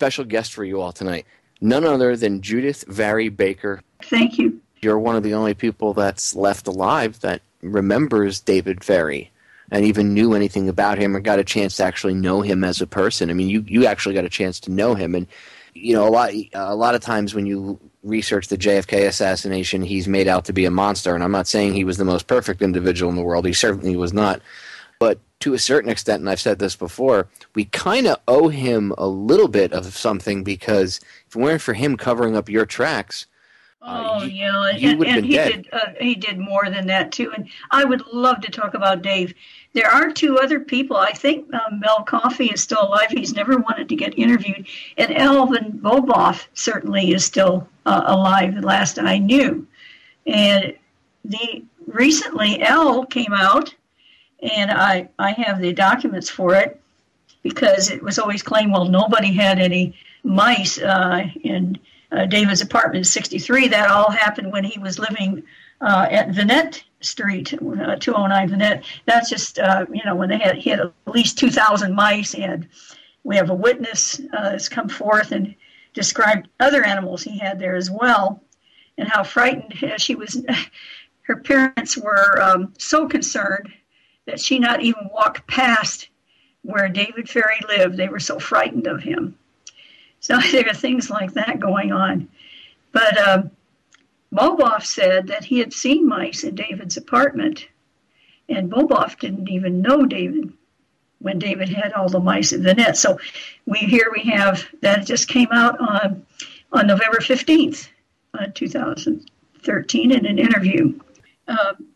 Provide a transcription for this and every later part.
special guest for you all tonight. None other than Judyth Vary Baker. Thank you. You're one of the only people that's left alive that remembers David Ferrie and even knew anything about him or got a chance to actually know him as a person. I mean, you actually got a chance to know him. And, you know, a lot of times when you research the JFK assassination, he's made out to be a monster. And I'm not saying he was the most perfect individual in the world. He certainly was not. But to a certain extent, and I've said this before, we kind of owe him a little bit of something, because if it weren't for him covering up your tracks, you would have been dead. He did more than that, too. And I would love to talk about Dave. There are two other people. I think Mel Coffey is still alive. He's never wanted to get interviewed. And Elvin Boboff certainly is still alive, the last I knew. And recently, Elle came out, and I have the documents for it, because it was always claimed, well, nobody had any mice in David's apartment in 63. That all happened when he was living at Vinette Street, 209 Vinette. That's just, when he had at least 2,000 mice. And we have a witness that's come forth and described other animals he had there as well, and how frightened she was. Her parents were so concerned that she not even walked past where David Ferrie lived. They were so frightened of him. So there are things like that going on. But Boboff said that he had seen mice in David's apartment, and Boboff didn't even know David when David had all the mice in the net. So we have that just came out on November 15th, 2013, in an interview.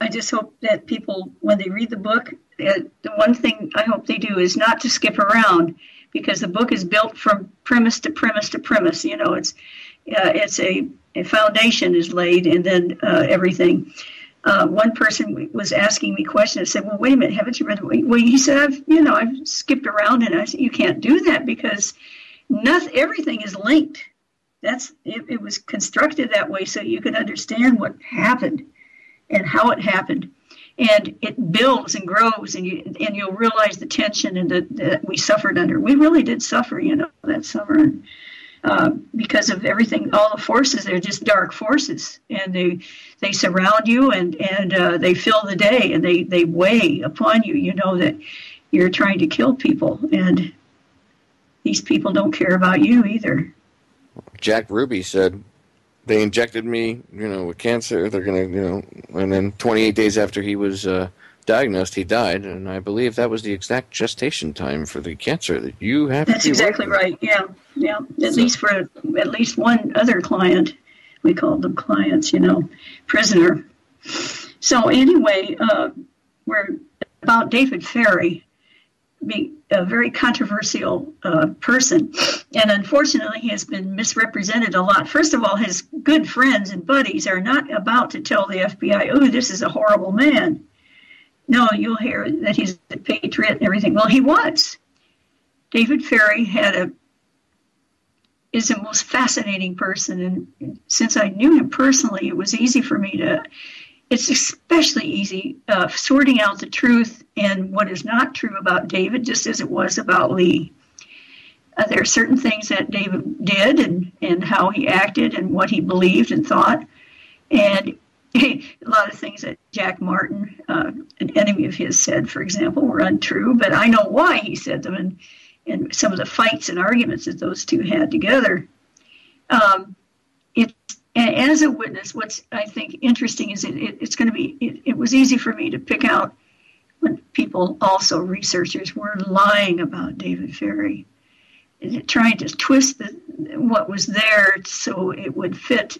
I just hope that people, when they read the book, the one thing I hope they do is not to skip around, because the book is built from premise to premise to premise. You know, it's a foundation is laid, and then everything. One person was asking me questions. I said, "Well, wait a minute, haven't you read the book?" Well, he said, I've skipped around, and I said, "You can't do that, because everything is linked. It was constructed that way so you could understand what happened and how it happened." And it builds and grows, and you'll realize the tension and that we suffered under. We really did suffer, that summer, and because of everything, all the forces. They're just dark forces, and they surround you, and they fill the day, and they weigh upon you. You know that you're trying to kill people, and these people don't care about you either. Jack Ruby said, they injected me, with cancer. They're going to, and then 28 days after he was diagnosed, he died. And I believe that was the exact gestation time for the cancer that you have. That's exactly right. Yeah. At least for at least one other client, we called them clients, prisoner. So anyway, we're about David Ferrie being a very controversial person, and unfortunately he has been misrepresented a lot. First of all, his good friends and buddies are not about to tell the FBI, "Oh, this is a horrible man." No, you'll hear that he's a patriot and everything. Well, he was. David Ferrie is the most fascinating person, and since I knew him personally, it was easy for me it's especially easy sorting out the truth and what is not true about David, just as it was about Lee. There are certain things that David did and how he acted and what he believed and thought. And a lot of things that Jack Martin, an enemy of his, said, for example, were untrue. But I know why he said them, and some of the fights and arguments that those two had together. As a witness, what's I think interesting is it was easy for me to pick out when people, also researchers, were lying about David Ferrie, trying to twist what was there so it would fit.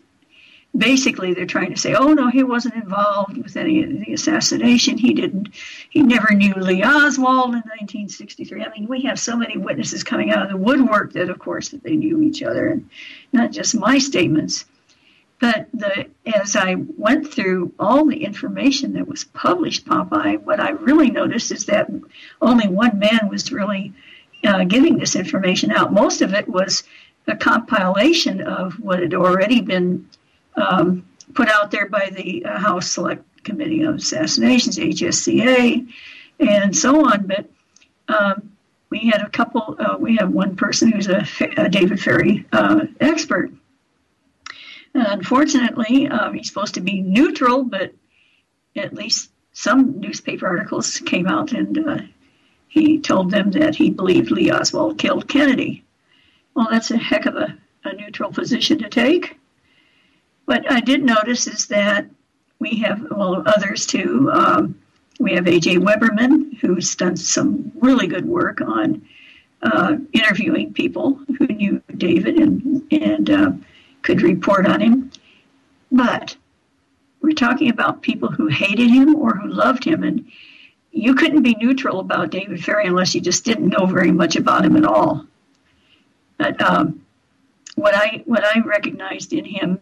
Basically, they're trying to say, "Oh no, he wasn't involved with any of the assassination. He never knew Lee Oswald in 1963." I mean, we have so many witnesses coming out of the woodwork that, of course, that they knew each other, and not just my statements. But as I went through all the information that was published, Popeye, what I really noticed is that only one man was really giving this information out. Most of it was a compilation of what had already been put out there by the House Select Committee on Assassinations, HSCA, and so on. But we had a couple. We have one person who's a David Ferrie expert. Unfortunately, he's supposed to be neutral, but at least some newspaper articles came out, and he told them that he believed Lee Oswald killed Kennedy. Well, that's a heck of a neutral position to take. What I did notice is that we have, well, others too. We have A.J. Weberman, who's done some really good work on interviewing people who knew David and could report on him. But we're talking about people who hated him or who loved him, and you couldn't be neutral about David Ferrie unless you just didn't know very much about him at all. But what I recognized in him,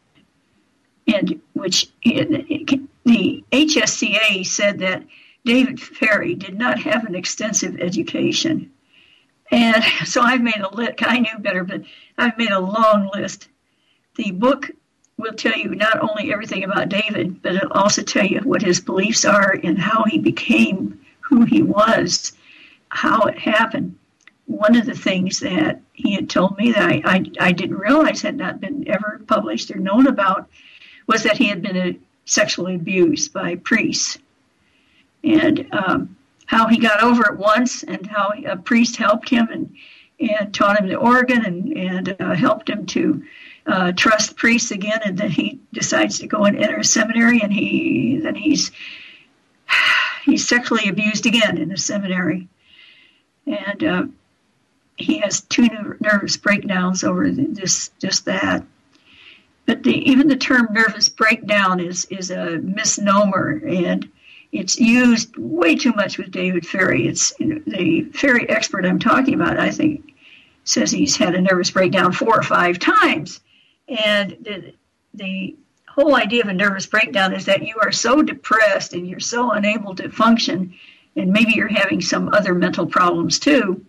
and which the HSCA said that David Ferrie did not have an extensive education. And so I've made a list. I knew better, but I've made a long list. The book will tell you not only everything about David, but it'll also tell you what his beliefs are and how he became who he was, how it happened. One of the things that he had told me that I didn't realize had not been ever published or known about was that he had been sexually abused by priests. And how he got over it once, and how a priest helped him and taught him the organ and helped him to trust priests again, and then he decides to go and enter a seminary, and he's sexually abused again in the seminary. And he has 2 nervous breakdowns over just that. But even the term nervous breakdown is a misnomer, and it's used way too much with David Ferrie. It's the Ferrie expert I'm talking about, I think, says he's had a nervous breakdown 4 or 5 times. And the whole idea of a nervous breakdown is that you are so depressed and you're so unable to function, and maybe you're having some other mental problems too,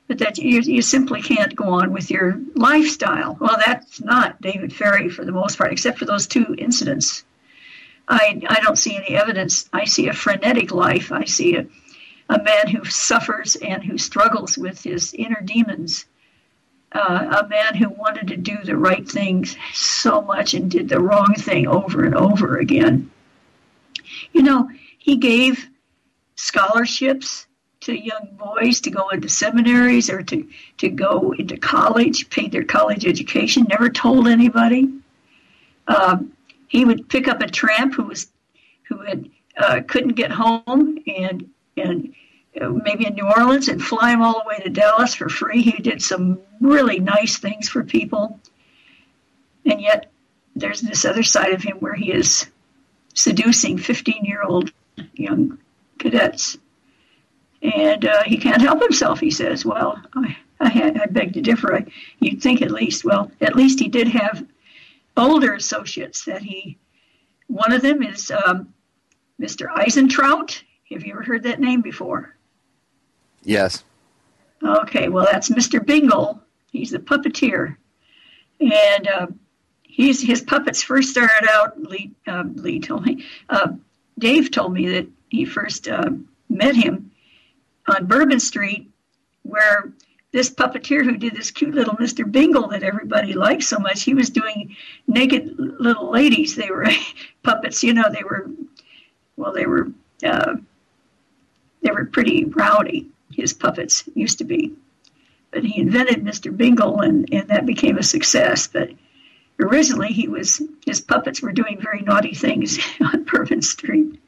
but that you simply can't go on with your lifestyle. Well, that's not David Ferrie for the most part, except for those 2 incidents. I don't see any evidence. I see a frenetic life. I see a man who suffers and who struggles with his inner demons, a man who wanted to do the right thing so much and did the wrong thing over and over again. You know, he gave scholarships to young boys to go into seminaries or to go into college, paid their college education, never told anybody. He would pick up a tramp who couldn't get home and maybe in New Orleans, and fly him all the way to Dallas for free. He did some really nice things for people. And yet there's this other side of him where he is seducing 15-year-old young cadets. And he can't help himself, he says. Well, I beg to differ. You'd think at least he did have older associates one of them is Mr. Eisentraut. Have you ever heard that name before? Yes. Okay, well, that's Mr. Bingle. He's the puppeteer. And his puppets first started out, Lee told me, Dave told me that he first met him on Bourbon Street, where this puppeteer who did this cute little Mr. Bingle that everybody liked so much, he was doing naked little ladies. They were puppets, they were pretty rowdy, his puppets used to be. But he invented Mr. Bingle, and that became a success. But originally his puppets were doing very naughty things on Bourbon Street.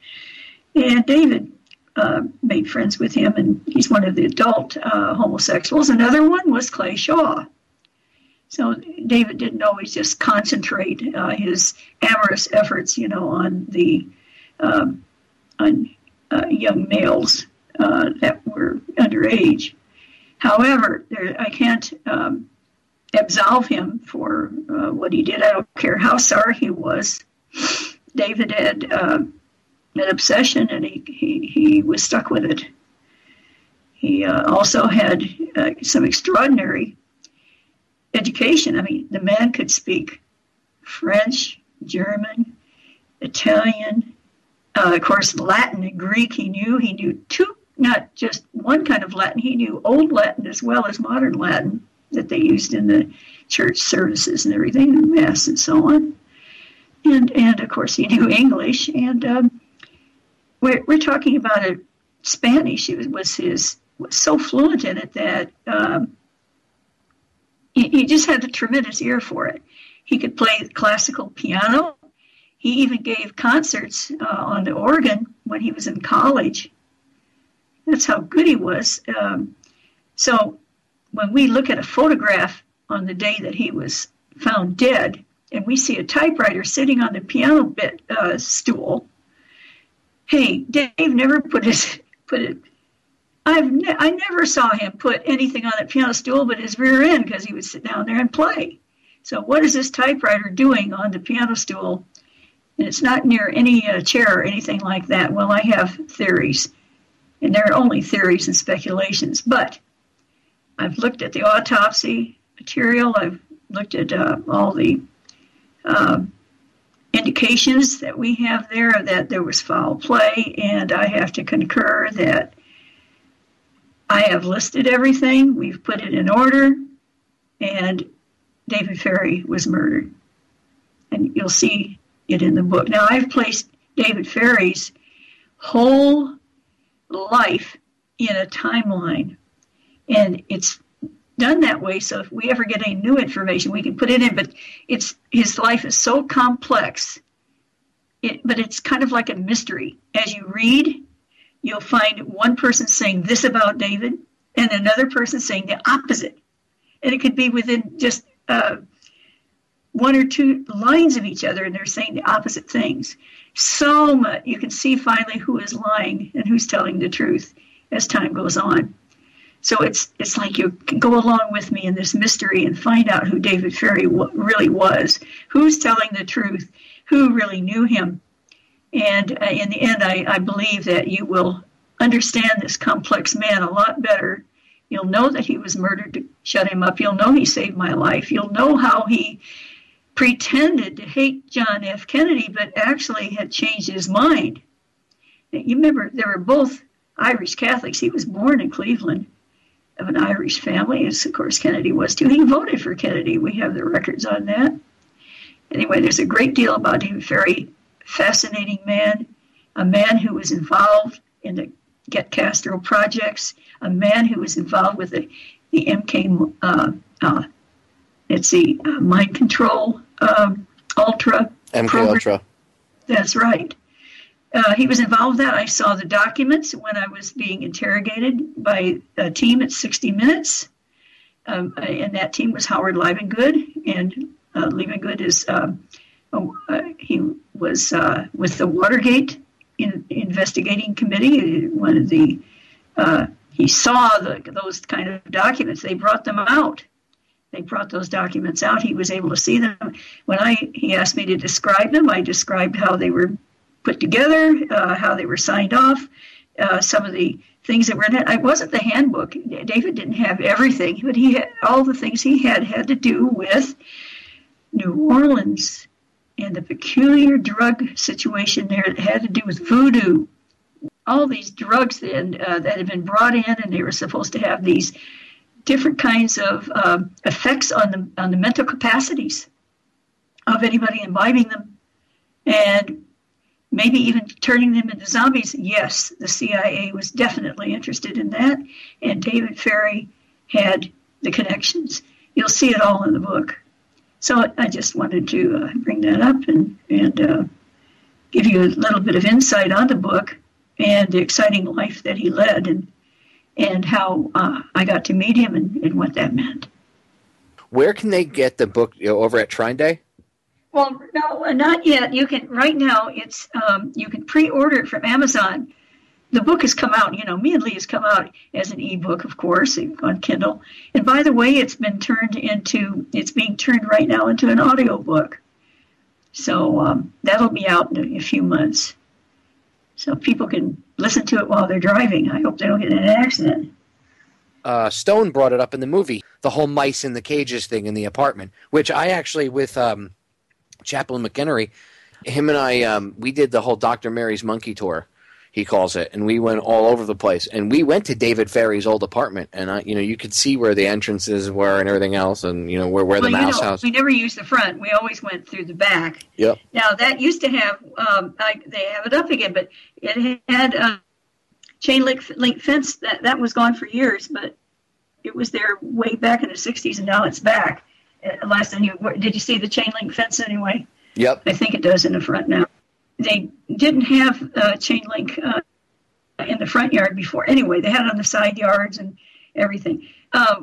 And David made friends with him, and he's one of the adult homosexuals. Another one was Clay Shaw. So David didn't always just concentrate his amorous efforts, on the young males that were underage. However, I can't absolve him for what he did. I don't care how sorry he was. David had an obsession, and he was stuck with it. He also had some extraordinary education. I mean, the man could speak French, German, Italian, of course, Latin and Greek. He knew 2 not just one kind of Latin. He knew Old Latin as well as modern Latin that they used in the church services and everything, and Mass and so on. And of course, he knew English. And we're talking about a Spanish. He was so fluent in it that he just had a tremendous ear for it. He could play classical piano. He even gave concerts on the organ when he was in college. That's how good he was. So when we look at a photograph on the day that he was found dead, and we see a typewriter sitting on the piano stool, hey, Dave never put it. I never saw him put anything on that piano stool but his rear end, because he would sit down there and play. So what is this typewriter doing on the piano stool? And it's not near any chair or anything like that. Well, I have theories, and they're only theories and speculations. But I've looked at the autopsy material. I've looked at all the indications that we have there that there was foul play, and I have to concur that I have listed everything. We've put it in order, and David Ferrie was murdered. And you'll see it in the book. Now, I've placed David Ferrie's whole life in a timeline, and it's done that way so if we ever get any new information, we can put it in. But his life is so complex, but it's kind of like a mystery. As you read, you'll find one person saying this about David and another person saying the opposite. And it could be within just one or two lines of each other, and they're saying the opposite things. So much. You can see finally who is lying and who's telling the truth as time goes on. So it's like you can go along with me in this mystery and find out who David Ferrie really was, who's telling the truth, who really knew him. And in the end, I believe that you will understand this complex man a lot better. You'll know that he was murdered to shut him up. You'll know he saved my life. You'll know how he pretended to hate John F. Kennedy, but actually had changed his mind. You remember, they were both Irish Catholics. He was born in Cleveland of an Irish family, as of course Kennedy was too. He voted for Kennedy. We have the records on that. Anyway, there's a great deal about David Ferrie. Fascinating man, a man who was involved in the Get Castro projects, a man who was involved with the MK, mind control ultra MK program. Ultra. That's right. He was involved with that. I saw the documents when I was being interrogated by a team at 60 Minutes. And that team was Howard Livengood. And Livengood is, he was with the Watergate investigating committee. One of the, he saw those kind of documents. They brought them out. They brought those documents out. He was able to see them. When he asked me to describe them, I described how they were put together, how they were signed off, some of the things that were in it. It wasn't the handbook. David didn't have everything, but he had all the things he had to do with New Orleans and the peculiar drug situation there that had to do with voodoo. All these drugs then that had been brought in, and they were supposed to have these different kinds of effects on the mental capacities of anybody imbibing them, and maybe even turning them into zombies. Yes, the CIA was definitely interested in that, and David Ferrie had the connections. You'll see it all in the book. So I just wanted to bring that up and give you a little bit of insight on the book and the exciting life that he led, and how I got to meet him and what that meant. Where can they get the book? Over at Shrine Day? Well, no, not yet. You can right now. It's you can pre-order it from Amazon. The book has come out. Me and Lee has come out as an ebook, of course, on Kindle. And by the way, it's being turned right now into an audiobook. So that'll be out in a few months. So people can listen to it while they're driving. I hope they don't get in an accident. Stone brought it up in the movie, the whole mice in the cages thing in the apartment, which I actually, with Chaplain McHenry, him and I, we did the whole Dr. Mary's Monkey Tour. he calls it, and we went all over the place. And we went to David Ferrie's old apartment, and you could see where the entrances were and everything else, and where the mouse house. We never used the front. We always went through the back. Yep. Now that used to have, they have it up again, but it had chain link fence that was gone for years, but it was there way back in the '60s, and now it's back. Last time did you see the chain link fence anyway? Yep. I think it does in the front now. They didn't have chain link in the front yard before. Anyway, they had it on the side yards and everything.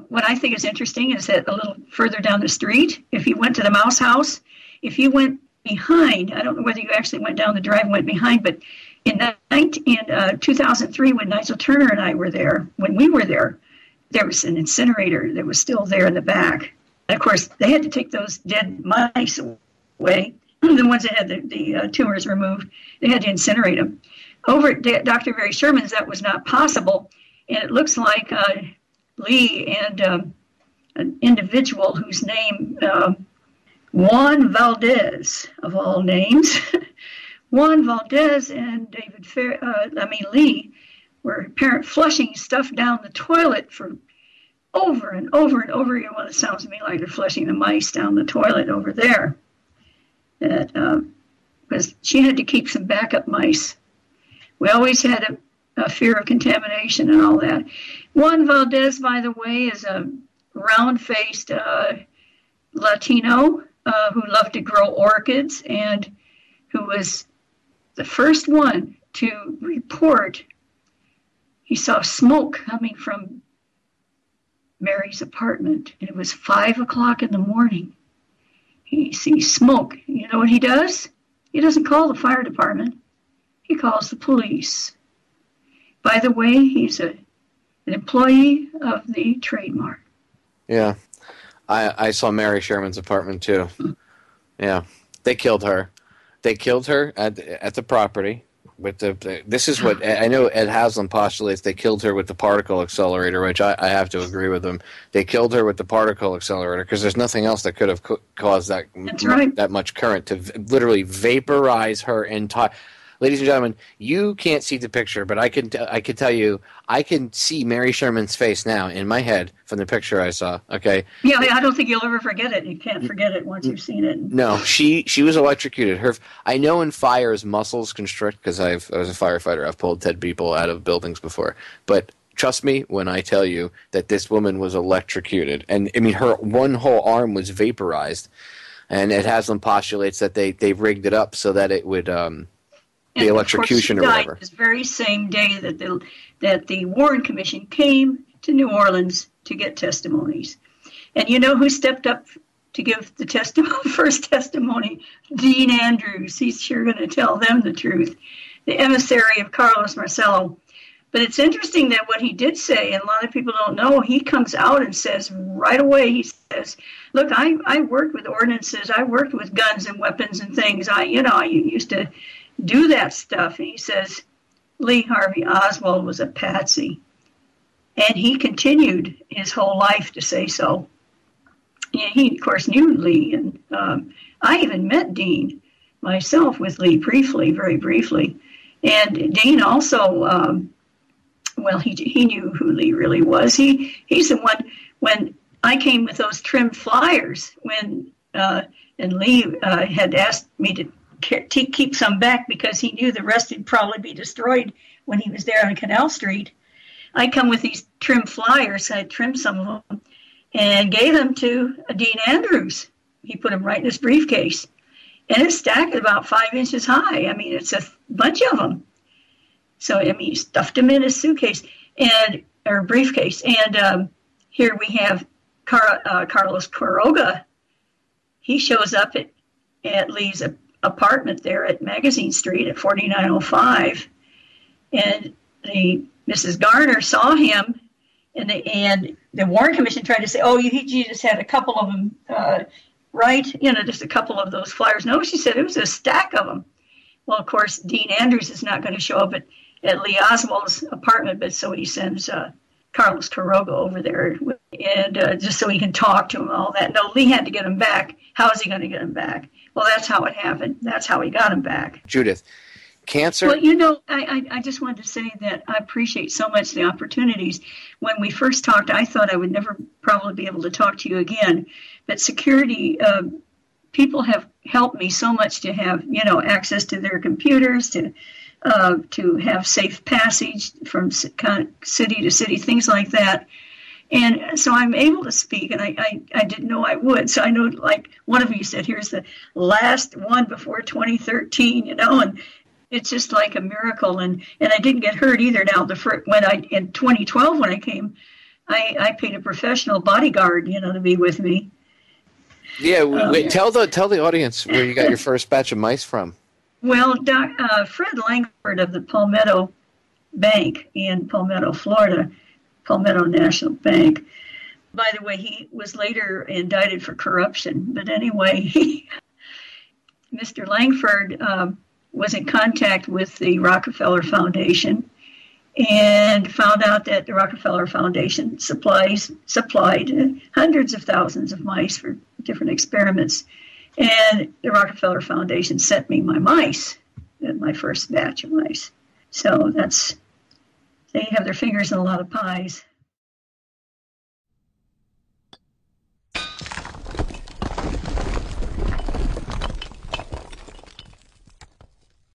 What I think is interesting is that a little further down the street, if you went to the mouse house, if you went behind, I don't know whether you actually went down the drive and went behind, but in 2003, when Nigel Turner and I were there, when we were there was an incinerator that was still there in the back. And of course, they had to take those dead mice away, the ones that had the tumors removed. They had to incinerate them. Over at Dr. Vary Sherman's, that was not possible. And it looks like Lee and an individual whose name, Juan Valdez, of all names, Juan Valdez and Lee were apparent flushing stuff down the toilet for over and over and over again. Well, it sounds to me like they're flushing the mice down the toilet over there. Because she had to keep some backup mice. We always had a fear of contamination and all that. Juan Valdez, by the way, is a round-faced Latino who loved to grow orchids and who was the first one to report he saw smoke coming from Mary's apartment, and it was 5 o'clock in the morning. He sees smoke. You know what he does? He doesn't call the fire department. He calls the police. By the way, he's an employee of the trademark. Yeah. I saw Mary Sherman's apartment, too. Yeah. They killed her. They killed her at the property. This is what I know Ed Haslam postulates. They killed her with the particle accelerator, which I have to agree with him. They killed her with the particle accelerator because there's nothing else that could have caused that much current to literally vaporize her entire. Ladies and gentlemen, you can't see the picture, but I can tell you, I can see Mary Sherman's face now in my head from the picture I saw. Okay. Yeah, I don't think you'll ever forget it. You can't forget it once you've seen it. No, she was electrocuted. I know in fires muscles constrict because I was a firefighter. I've pulled dead people out of buildings before, but trust me when I tell you that this woman was electrocuted, and I mean her one whole arm was vaporized, and Ed Haslam postulates that they rigged it up so that it would. The electrocution or whatever. This very same day that the Warren Commission came to New Orleans to get testimonies. And you know who stepped up to give the first testimony? Dean Andrews. He's sure going to tell them the truth. The emissary of Carlos Marcello. But it's interesting that what he did say, and a lot of people don't know, he comes out and says right away, he says, look, I worked with ordinances. I worked with guns and weapons and things. I used to do that stuff. And he says, Lee Harvey Oswald was a patsy. And he continued his whole life to say so. And he, of course, knew Lee. And I even met Dean myself with Lee briefly, very briefly. And Dean also, he knew who Lee really was. He's the one, when I came with those trimmed flyers, and Lee had asked me to keep some back because he knew the rest would probably be destroyed when he was there on Canal Street. I come with these trim flyers. I trimmed some of them and gave them to Dean Andrews. He put them right in his briefcase. And it's stacked about 5 inches high. I mean, it's a bunch of them. So, I mean, he stuffed them in his suitcase or briefcase. And here we have Carlos Quiroga. He shows up at Lee's apartment there at Magazine Street at 4905, and Mrs. Garner saw him, and the Warren Commission tried to say, oh, he just had a couple of them, right? Just a couple of those flyers. No, she said it was a stack of them. Well, of course, Dean Andrews is not going to show up at Lee Oswald's apartment, but so he sends Carlos Quiroga over there, and just so he can talk to him and all that. No, Lee had to get him back. How is he going to get him back? Well, that's how it happened. That's how he got him back. Judyth, cancer. Well, you know, I just wanted to say that I appreciate so much the opportunities. When we first talked, I thought I would never probably be able to talk to you again. But security people have helped me so much to have, you know, access to their computers, to have safe passage from city to city, things like that. And so I'm able to speak, and I didn't know I would. So I know, like one of you said, here's the last one before 2013, you know, and it's just like a miracle. And I didn't get hurt either. Now, in 2012, when I came, I paid a professional bodyguard, you know, to be with me. Yeah, tell the audience where you got your first batch of mice from. Well, Fred Langford of the Palmetto Bank in Palmetto, Florida, Palmetto National Bank. By the way, he was later indicted for corruption. But anyway, Mr. Langford was in contact with the Rockefeller Foundation and found out that the Rockefeller Foundation supplied hundreds of thousands of mice for different experiments. And the Rockefeller Foundation sent me my mice, my first batch of mice. So they have their fingers in a lot of pies.